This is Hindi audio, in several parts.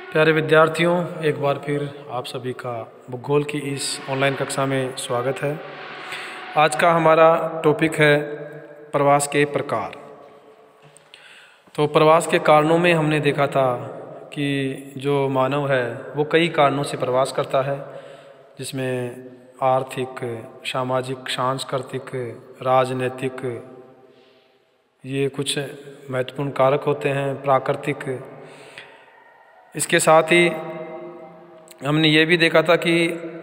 प्यारे विद्यार्थियों, एक बार फिर आप सभी का भूगोल की इस ऑनलाइन कक्षा में स्वागत है। आज का हमारा टॉपिक है प्रवास के प्रकार। तो प्रवास के कारणों में हमने देखा था कि जो मानव है वो कई कारणों से प्रवास करता है, जिसमें आर्थिक, सामाजिक, सांस्कृतिक, राजनीतिक, ये कुछ महत्वपूर्ण कारक होते हैं, प्राकृतिक। इसके साथ ही हमने ये भी देखा था कि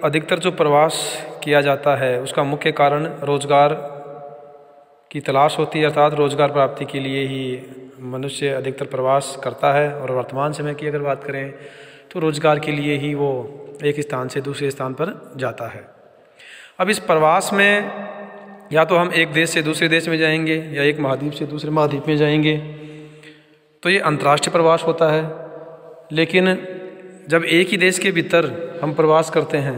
अधिकतर जो प्रवास किया जाता है उसका मुख्य कारण रोजगार की तलाश होती है, अर्थात रोजगार प्राप्ति के लिए ही मनुष्य अधिकतर प्रवास करता है। और वर्तमान समय की अगर बात करें तो रोजगार के लिए ही वो एक स्थान से दूसरे स्थान पर जाता है। अब इस प्रवास में या तो हम एक देश से दूसरे देश में जाएंगे या एक महाद्वीप से दूसरे महाद्वीप में जाएंगे, तो ये अंतर्राष्ट्रीय प्रवास होता है। लेकिन जब एक ही देश के भीतर हम प्रवास करते हैं,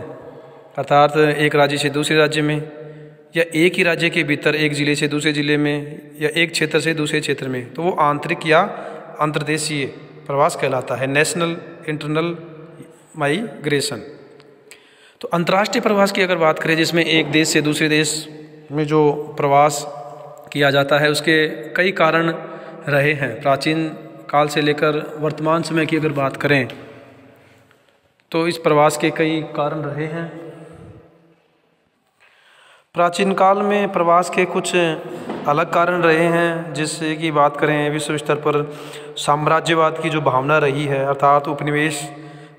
अर्थात एक राज्य से दूसरे राज्य में, या एक ही राज्य के भीतर एक ज़िले से दूसरे ज़िले में, या एक क्षेत्र से दूसरे क्षेत्र में, तो वो आंतरिक या अंतर्देशीय प्रवास कहलाता है, नेशनल इंटरनल माइग्रेशन। तो अंतर्राष्ट्रीय प्रवास की अगर बात करें, जिसमें एक देश से दूसरे देश में जो प्रवास किया जाता है, उसके कई कारण रहे हैं। प्राचीन काल से लेकर वर्तमान समय की अगर बात करें तो इस प्रवास के कई कारण रहे हैं। प्राचीन काल में प्रवास के कुछ अलग कारण रहे हैं, जिससे कि बात करें विश्व स्तर पर साम्राज्यवाद की जो भावना रही है, अर्थात उपनिवेश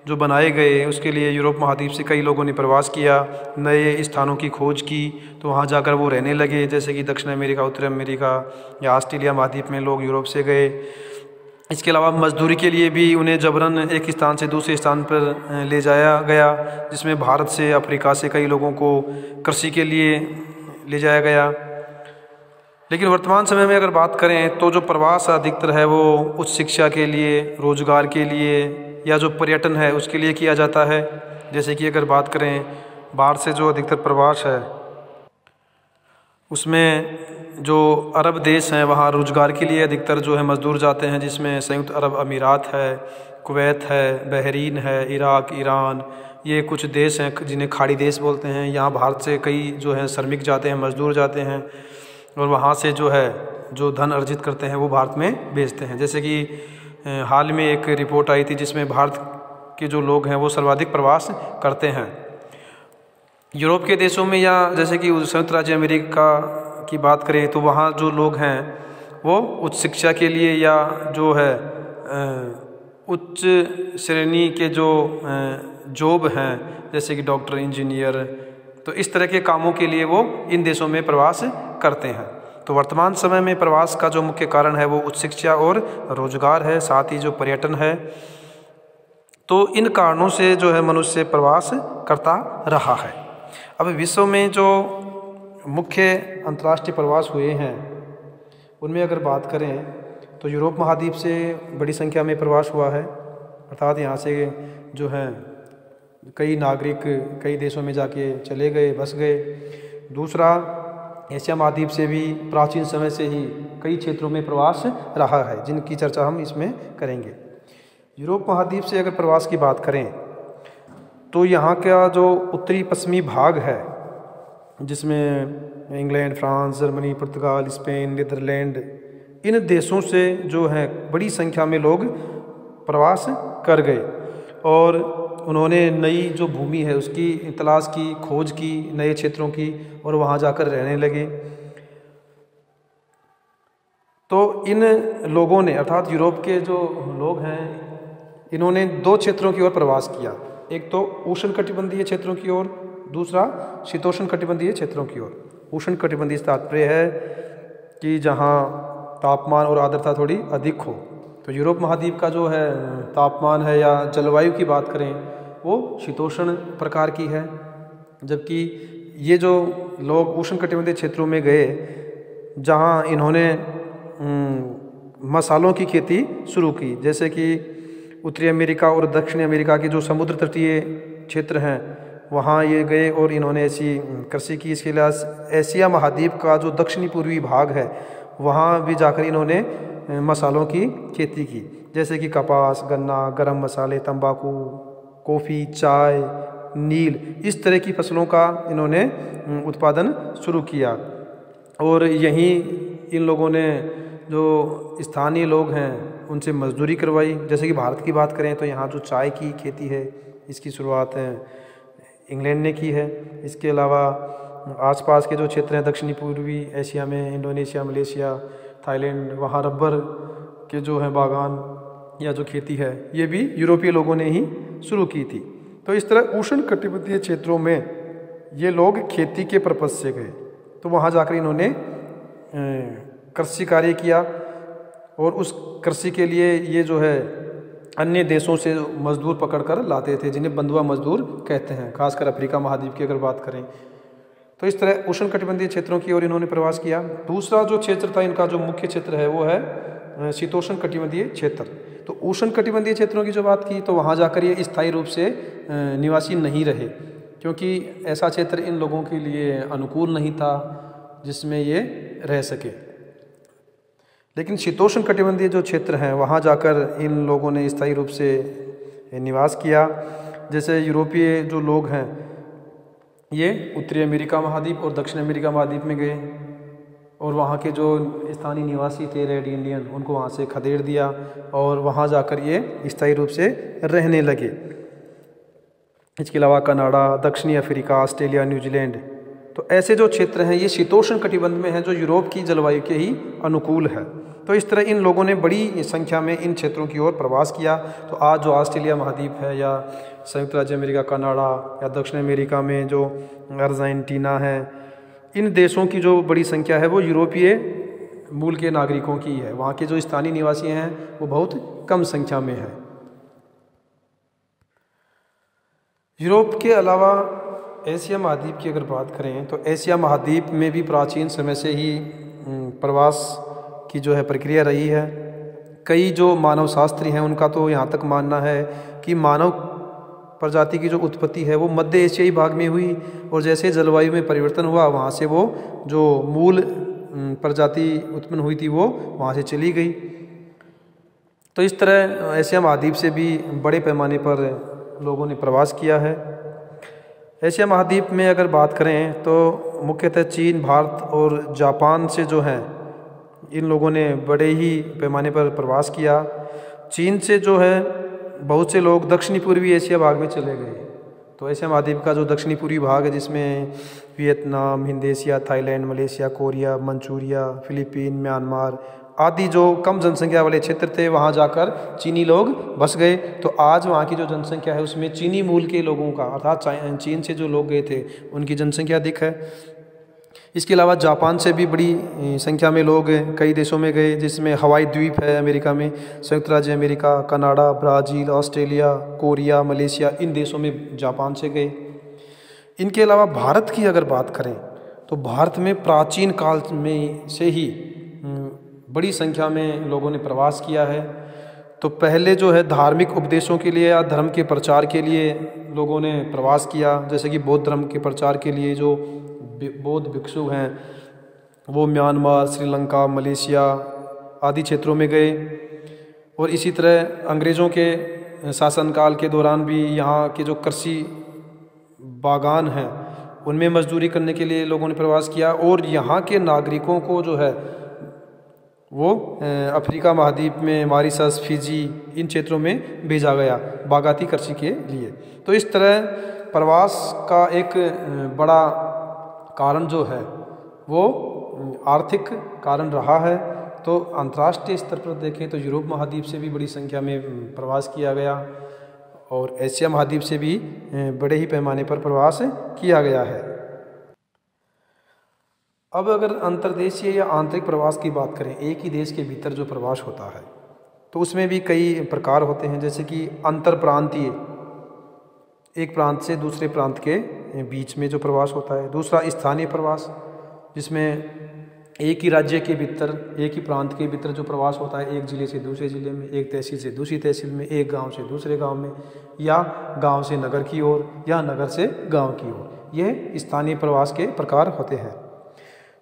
जो बनाए गए, उसके लिए यूरोप महाद्वीप से कई लोगों ने प्रवास किया, नए स्थानों की खोज की, तो वहाँ जाकर वो रहने लगे। जैसे कि दक्षिण अमेरिका, उत्तर अमेरिका या ऑस्ट्रेलिया महाद्वीप में लोग यूरोप से गए। इसके अलावा मजदूरी के लिए भी उन्हें जबरन एक स्थान से दूसरे स्थान पर ले जाया गया, जिसमें भारत से, अफ्रीका से कई लोगों को कृषि के लिए ले जाया गया। लेकिन वर्तमान समय में अगर बात करें तो जो प्रवास अधिकतर है वो उच्च शिक्षा के लिए, रोजगार के लिए, या जो पर्यटन है उसके लिए किया जाता है। जैसे कि अगर बात करें बाहर से जो अधिकतर प्रवास है, उसमें जो अरब देश हैं वहाँ रोजगार के लिए अधिकतर जो है मज़दूर जाते हैं, जिसमें संयुक्त अरब अमीरात है, कुवैत है, बहरीन है, इराक, ईरान, ये कुछ देश हैं जिन्हें खाड़ी देश बोलते हैं। यहाँ भारत से कई जो है श्रमिक जाते हैं, मज़दूर जाते हैं, और वहाँ से जो है जो धन अर्जित करते हैं वो भारत में बेचते हैं। जैसे कि हाल में एक रिपोर्ट आई थी जिसमें भारत के जो लोग हैं वो सर्वाधिक प्रवास करते हैं। यूरोप के देशों में, या जैसे कि संयुक्त राज्य अमेरिका की बात करें तो वहाँ जो लोग हैं वो उच्च शिक्षा के लिए, या जो है उच्च श्रेणी के जो जॉब हैं, जैसे कि डॉक्टर, इंजीनियर, तो इस तरह के कामों के लिए वो इन देशों में प्रवास करते हैं। तो वर्तमान समय में प्रवास का जो मुख्य कारण है वो उच्च शिक्षा और रोजगार है, साथ ही जो पर्यटन है। तो इन कारणों से जो है मनुष्य प्रवास करता रहा है। अब विश्व में जो मुख्य अंतर्राष्ट्रीय प्रवास हुए हैं उनमें अगर बात करें तो यूरोप महाद्वीप से बड़ी संख्या में प्रवास हुआ है, अर्थात यहाँ से जो है कई नागरिक कई देशों में जाके चले गए, बस गए। दूसरा, एशिया महाद्वीप से भी प्राचीन समय से ही कई क्षेत्रों में प्रवास रहा है, जिनकी चर्चा हम इसमें करेंगे। यूरोप महाद्वीप से अगर प्रवास की बात करें तो यहाँ का जो उत्तरी पश्चिमी भाग है, जिसमें इंग्लैंड, फ्रांस, जर्मनी, पुर्तगाल, स्पेन, नीदरलैंड, इन देशों से जो है बड़ी संख्या में लोग प्रवास कर गए, और उन्होंने नई जो भूमि है उसकी तलाश की, खोज की, नए क्षेत्रों की, और वहाँ जाकर रहने लगे। तो इन लोगों ने, अर्थात यूरोप के जो लोग हैं, इन्होंने दो क्षेत्रों की ओर प्रवास किया। एक तो उष्णकटिबंधीय क्षेत्रों की ओर, दूसरा शीतोष्ण कटिबंधीय क्षेत्रों की ओर। उष्ण कटिबंधीय तात्पर्य है कि जहाँ तापमान और आर्द्रता थोड़ी अधिक हो। तो यूरोप महाद्वीप का जो है तापमान है या जलवायु की बात करें वो शीतोष्ण प्रकार की है, जबकि ये जो लोग उष्ण कटिबंधीय क्षेत्रों में गए, जहाँ इन्होंने मसालों की खेती शुरू की, जैसे कि उत्तरी अमेरिका और दक्षिणी अमेरिका के जो समुद्र तटीय क्षेत्र हैं वहाँ ये गए और इन्होंने ऐसी कृषि की। इसके अलावा एशिया महाद्वीप का जो दक्षिणी पूर्वी भाग है वहाँ भी जाकर इन्होंने मसालों की खेती की। जैसे कि कपास, गन्ना, गरम मसाले, तंबाकू, कॉफ़ी, चाय, नील, इस तरह की फसलों का इन्होंने उत्पादन शुरू किया। और यहीं इन लोगों ने जो स्थानीय लोग हैं उनसे मजदूरी करवाई। जैसे कि भारत की बात करें तो यहाँ जो चाय की खेती है इसकी शुरुआत इंग्लैंड ने की है। इसके अलावा आसपास के जो क्षेत्र हैं दक्षिणी पूर्वी एशिया में, इंडोनेशिया, मलेशिया, थाईलैंड, वहाँ रबर के जो हैं बागान या जो खेती है ये भी यूरोपीय लोगों ने ही शुरू की थी। तो इस तरह उष्ण कटिबंधीय क्षेत्रों में ये लोग खेती के पर्पज से गए, तो वहाँ जाकर इन्होंने कृषि कार्य किया और उस कृषि के लिए ये जो है अन्य देशों से मजदूर पकड़कर लाते थे, जिन्हें बंधुआ मजदूर कहते हैं, खासकर अफ्रीका महाद्वीप की अगर बात करें। तो इस तरह उष्ण कटिबंधीय क्षेत्रों की ओर इन्होंने प्रवास किया। दूसरा जो क्षेत्र था इनका, जो मुख्य क्षेत्र है वो है शीतोष्ण कटिबंधीय क्षेत्र। तो उष्ण कटिबंधीय क्षेत्रों की जो बात की तो वहाँ जाकर ये स्थायी रूप से निवासी नहीं रहे, क्योंकि ऐसा क्षेत्र इन लोगों के लिए अनुकूल नहीं था जिसमें ये रह सके। लेकिन शीतोष्ण कटिबंधीय जो क्षेत्र हैं वहाँ जाकर इन लोगों ने स्थायी रूप से निवास किया। जैसे यूरोपीय जो लोग हैं ये उत्तरी अमेरिका महाद्वीप और दक्षिण अमेरिका महाद्वीप में गए और वहाँ के जो स्थानीय निवासी थे रेड इंडियन, उनको वहाँ से खदेड़ दिया और वहाँ जाकर ये स्थायी रूप से रहने लगे। इसके अलावा कनाडा, दक्षिणी अफ्रीका, ऑस्ट्रेलिया, न्यूजीलैंड, तो ऐसे जो क्षेत्र हैं ये शीतोष्ण कटिबंध में हैं जो यूरोप की जलवायु के ही अनुकूल है। तो इस तरह इन लोगों ने बड़ी संख्या में इन क्षेत्रों की ओर प्रवास किया। तो आज जो ऑस्ट्रेलिया महाद्वीप है या संयुक्त राज्य अमेरिका, कनाडा या दक्षिण अमेरिका में जो अर्जेंटीना है, इन देशों की जो बड़ी संख्या है वो यूरोपीय मूल के नागरिकों की है। वहाँ के जो स्थानीय निवासी हैं वो बहुत कम संख्या में है। यूरोप के अलावा एशिया महाद्वीप की अगर बात करें तो एशिया महाद्वीप में भी प्राचीन समय से ही प्रवास की जो है प्रक्रिया रही है। कई जो मानव शास्त्री हैं उनका तो यहाँ तक मानना है कि मानव प्रजाति की जो उत्पत्ति है वो मध्य एशियाई भाग में हुई और जैसे जलवायु में परिवर्तन हुआ वहाँ से वो जो मूल प्रजाति उत्पन्न हुई थी वो वहाँ से चली गई। तो इस तरह एशिया महाद्वीप से भी बड़े पैमाने पर लोगों ने प्रवास किया है। एशिया महाद्वीप में अगर बात करें तो मुख्यतः चीन, भारत और जापान से जो है इन लोगों ने बड़े ही पैमाने पर प्रवास किया। चीन से जो है बहुत से लोग दक्षिणी पूर्वी एशिया भाग में चले गए। तो एशिया महाद्वीप का जो दक्षिणी पूर्वी भाग है जिसमें Vietnam, Hind Asia, Thailand, Malaysia, Korea, Manchuria, Philippine, Myanmar आदि जो कम जनसंख्या वाले क्षेत्र थे वहाँ जाकर चीनी लोग बस गए। तो आज वहाँ की जो जनसंख्या है उसमें चीनी मूल के लोगों का अर्थात चीन से जो लोग गए थे उनकी जनसंख्या अधिक है। इसके अलावा जापान से भी बड़ी संख्या में लोग कई देशों में गए, जिसमें हवाई द्वीप है अमेरिका में, संयुक्त राज्य America, Canada, Brazil, Australia, Korea, Malaysia, इन देशों में जापान से गए। इनके अलावा भारत की अगर बात करें तो भारत में प्राचीन काल में से ही बड़ी संख्या में लोगों ने प्रवास किया है। तो पहले जो है धार्मिक उपदेशों के लिए या धर्म के प्रचार के लिए लोगों ने प्रवास किया। जैसे कि बौद्ध धर्म के प्रचार के लिए जो बौद्ध भिक्षु हैं वो म्यांमार, श्रीलंका, मलेशिया आदि क्षेत्रों में गए। और इसी तरह अंग्रेज़ों के शासनकाल के दौरान भी यहाँ के जो कृषि बागान हैं उनमें मजदूरी करने के लिए लोगों ने प्रवास किया। और यहाँ के नागरिकों को जो है वो अफ्रीका महाद्वीप में मॉरिशस, फिजी, इन क्षेत्रों में भेजा गया बागाती कृषि के लिए। तो इस तरह प्रवास का एक बड़ा कारण जो है वो आर्थिक कारण रहा है। तो अंतर्राष्ट्रीय स्तर पर देखें तो यूरोप महाद्वीप से भी बड़ी संख्या में प्रवास किया गया और एशिया महाद्वीप से भी बड़े ही पैमाने पर प्रवास किया गया है। अब अगर अंतर्देशीय या आंतरिक प्रवास की बात करें, एक ही देश के भीतर जो प्रवास होता है तो उसमें भी कई प्रकार होते हैं। जैसे कि अंतर प्रांतीय, एक प्रांत से दूसरे प्रांत के बीच में जो प्रवास होता है। दूसरा स्थानीय प्रवास, जिसमें एक ही राज्य के भीतर, एक ही प्रांत के भीतर जो प्रवास होता है, एक ज़िले से दूसरे ज़िले में, एक तहसील से दूसरी तहसील में, एक गांव से दूसरे गांव में, या गांव से नगर की ओर या नगर से गांव की ओर, ये स्थानीय प्रवास के प्रकार होते हैं।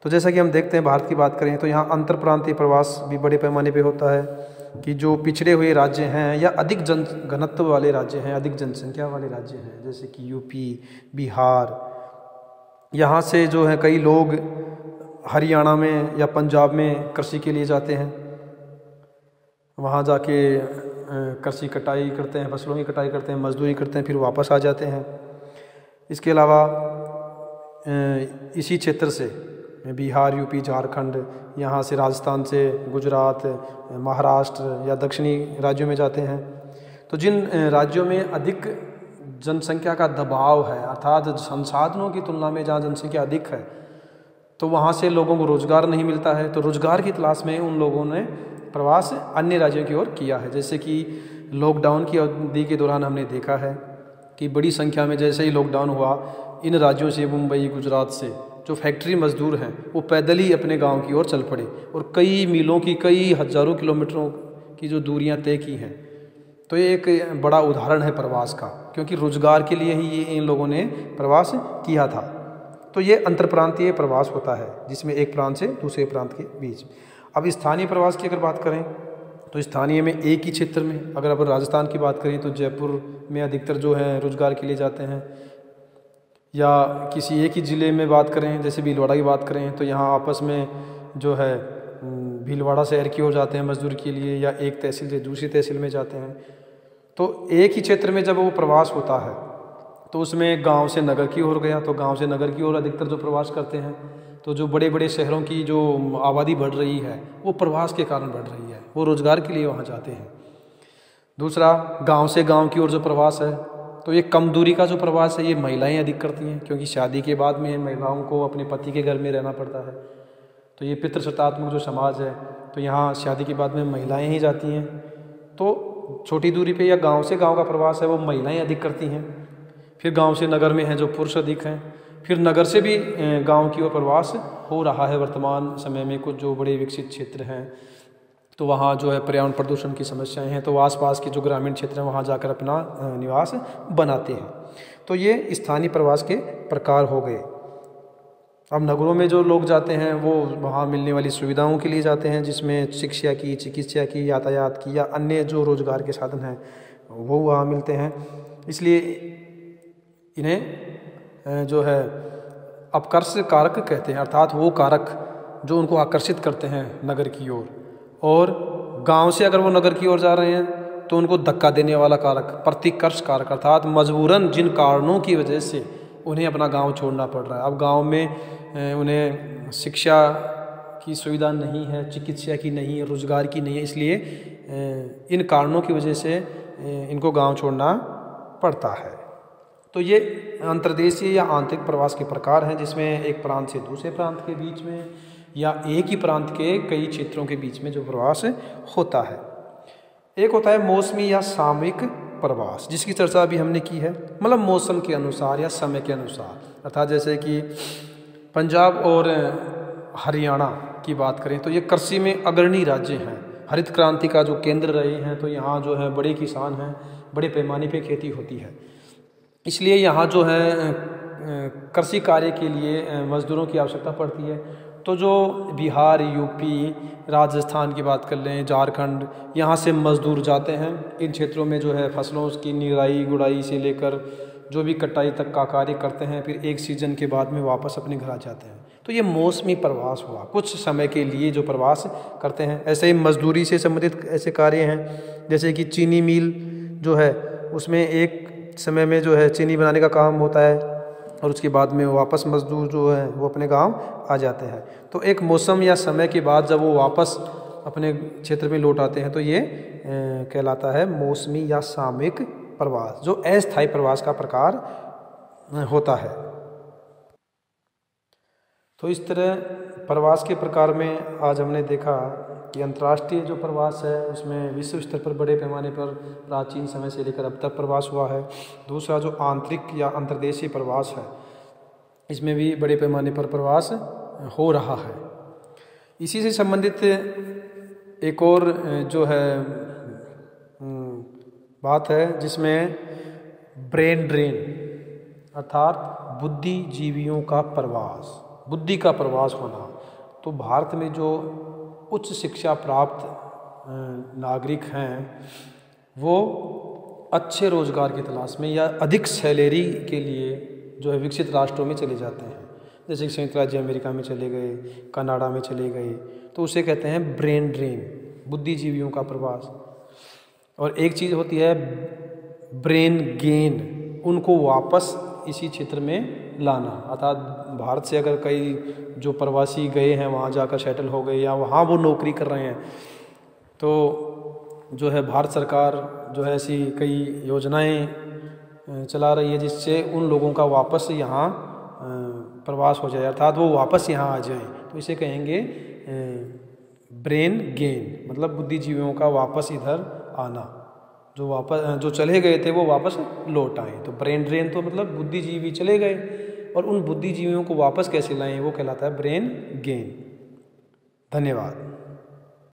तो जैसा कि हम देखते हैं भारत की बात करें तो यहाँ अंतर प्रांतीय प्रवास भी बड़े पैमाने पे होता है। कि जो पिछड़े हुए राज्य हैं या अधिक जन घनत्व वाले राज्य हैं, अधिक जनसंख्या वाले राज्य हैं, जैसे कि यूपी, बिहार, यहाँ से जो है कई लोग हरियाणा में या पंजाब में कृषि के लिए जाते हैं। वहाँ जाके कृषि कटाई करते हैं, फसलों की कटाई करते हैं, मजदूरी करते हैं, फिर वापस आ जाते हैं। इसके अलावा इसी क्षेत्र से बिहार, यूपी, झारखंड, यहाँ से राजस्थान से गुजरात, महाराष्ट्र या दक्षिणी राज्यों में जाते हैं। तो जिन राज्यों में अधिक जनसंख्या का दबाव है, अर्थात संसाधनों की तुलना में जहाँ जनसंख्या अधिक है, तो वहाँ से लोगों को रोज़गार नहीं मिलता है, तो रोज़गार की तलाश में उन लोगों ने प्रवास अन्य राज्यों की ओर किया है। जैसे कि लॉकडाउन की अवधि के दौरान हमने देखा है कि बड़ी संख्या में जैसे ही लॉकडाउन हुआ, इन राज्यों से, मुंबई, गुजरात से जो फैक्ट्री मजदूर हैं वो पैदल ही अपने गांव की ओर चल पड़े और कई मीलों की, कई हज़ारों किलोमीटरों की जो दूरियां तय की हैं। तो ये एक बड़ा उदाहरण है प्रवास का, क्योंकि रोजगार के लिए ही ये इन लोगों ने प्रवास किया था। तो ये अंतरप्रांतीय प्रवास होता है, जिसमें एक प्रांत से दूसरे प्रांत के बीच। अब स्थानीय प्रवास की अगर बात करें तो स्थानीय में एक ही क्षेत्र में, अगर अपन राजस्थान की बात करें तो जयपुर में अधिकतर जो है रोजगार के लिए जाते हैं, या किसी एक ही ज़िले में बात करें, जैसे भीलवाड़ा की बात करें तो यहाँ आपस में जो है भीलवाड़ा शहर की ओर जाते हैं मजदूरी के लिए, या एक तहसील से दूसरी तहसील में जाते हैं। तो एक ही क्षेत्र में जब वो प्रवास होता है तो उसमें गांव से नगर की ओर गया, तो गांव से नगर की ओर अधिकतर जो प्रवास करते हैं। तो जो बड़े बड़े शहरों की जो आबादी बढ़ रही है वो प्रवास के कारण बढ़ रही है, वो रोज़गार के लिए वहाँ जाते हैं। दूसरा, गांव से गांव की ओर जो प्रवास है, तो ये कम दूरी का जो प्रवास है ये महिलाएं अधिक करती हैं, क्योंकि शादी के बाद में महिलाओं को अपने पति के घर में रहना पड़ता है। तो ये पितृसत्तात्मक जो समाज है, तो यहाँ शादी के बाद में महिलाएं ही जाती हैं। तो छोटी दूरी पे या गांव से गांव का प्रवास है वो महिलाएं अधिक करती हैं। फिर गांव से नगर में हैं जो पुरुष अधिक हैं। फिर नगर से भी गांव की ओर प्रवास हो रहा है वर्तमान समय में। कुछ जो बड़े विकसित क्षेत्र हैं तो वहाँ जो है पर्यावरण प्रदूषण की समस्याएं हैं, तो आसपास के जो ग्रामीण क्षेत्र हैं वहाँ जाकर अपना निवास बनाते हैं। तो ये स्थानीय प्रवास के प्रकार हो गए। अब नगरों में जो लोग जाते हैं वो वहाँ मिलने वाली सुविधाओं के लिए जाते हैं, जिसमें शिक्षा की, चिकित्सा की, यातायात की या अन्य जो रोजगार के साधन हैं वो वहाँ मिलते हैं। इसलिए इन्हें जो है अपकर्ष कारक कहते हैं, अर्थात वो कारक जो उनको आकर्षित करते हैं नगर की ओर। और गांव से अगर वो नगर की ओर जा रहे हैं तो उनको धक्का देने वाला कारक प्रतिकर्ष कारक, अर्थात मजबूरन जिन कारणों की वजह से उन्हें अपना गांव छोड़ना पड़ रहा है। अब गांव में उन्हें शिक्षा की सुविधा नहीं है, चिकित्सा की नहीं है, रोजगार की नहीं है, इसलिए इन कारणों की वजह से इनको गांव छोड़ना पड़ता है। तो ये अंतर्देशीय या आंतरिक प्रवास के प्रकार हैं, जिसमें एक प्रांत से दूसरे प्रांत के बीच में या एक ही प्रांत के कई क्षेत्रों के बीच में जो प्रवास होता है। एक होता है मौसमी या सामयिक प्रवास, जिसकी चर्चा अभी हमने की है, मतलब मौसम के अनुसार या समय के अनुसार। अर्थात जैसे कि पंजाब और हरियाणा की बात करें तो ये कृषि में अग्रणी राज्य हैं, हरित क्रांति का जो केंद्र रहे हैं, तो यहाँ जो है बड़े किसान हैं, बड़े पैमाने पे खेती होती है। इसलिए यहाँ जो है कृषि कार्य के लिए मजदूरों की आवश्यकता पड़ती है। तो जो बिहार, यूपी, राजस्थान की बात कर लें, झारखंड, यहाँ से मजदूर जाते हैं इन क्षेत्रों में जो है फसलों की निराई गुड़ाई से लेकर जो भी कटाई तक का कार्य करते हैं, फिर एक सीजन के बाद में वापस अपने घर आ जाते हैं। तो ये मौसमी प्रवास हुआ, कुछ समय के लिए जो प्रवास करते हैं। ऐसे ही मजदूरी से संबंधित ऐसे कार्य हैं, जैसे कि चीनी मिल जो है उसमें एक समय में जो है चीनी बनाने का काम होता है और उसके बाद में वापस मजदूर जो है वो अपने गांव आ जाते हैं। तो एक मौसम या समय के बाद जब वो वापस अपने क्षेत्र में लौट आते हैं तो ये कहलाता है मौसमी या सामयिक प्रवास, जो अस्थायी प्रवास का प्रकार होता है। तो इस तरह प्रवास के प्रकार में आज हमने देखा कि अंतर्राष्ट्रीय जो प्रवास है उसमें विश्व स्तर पर बड़े पैमाने पर प्राचीन समय से लेकर अब तक प्रवास हुआ है। दूसरा जो आंतरिक या अंतर्देशीय प्रवास है, इसमें भी बड़े पैमाने पर प्रवास हो रहा है। इसी से संबंधित एक और जो है बात है, जिसमें ब्रेन ड्रेन अर्थात बुद्धिजीवियों का प्रवास, बुद्धि का प्रवास होना। तो भारत में जो उच्च शिक्षा प्राप्त नागरिक हैं वो अच्छे रोज़गार की तलाश में या अधिक सैलरी के लिए जो है विकसित राष्ट्रों में चले जाते हैं। जैसे कि संयुक्त राज्य अमेरिका में चले गए, कनाडा में चले गए, तो उसे कहते हैं ब्रेन ड्रेन, बुद्धिजीवियों का प्रवास। और एक चीज़ होती है ब्रेन गेन, उनको वापस इसी क्षेत्र में लाना। अर्थात भारत से अगर कई जो प्रवासी गए हैं वहाँ जाकर सेटल हो गए या वहाँ वो नौकरी कर रहे हैं, तो जो है भारत सरकार जो है ऐसी कई योजनाएं चला रही है जिससे उन लोगों का वापस यहाँ प्रवास हो जाए, अर्थात वो वापस यहाँ आ जाएं। तो इसे कहेंगे ब्रेन गेन, मतलब बुद्धिजीवियों का वापस इधर आना, जो चले गए थे वो वापस लौट आए। तो ब्रेन ड्रेन तो मतलब बुद्धिजीवी चले गए और उन बुद्धिजीवियों को वापस कैसे लाएं वो कहलाता है ब्रेन गेन। धन्यवाद।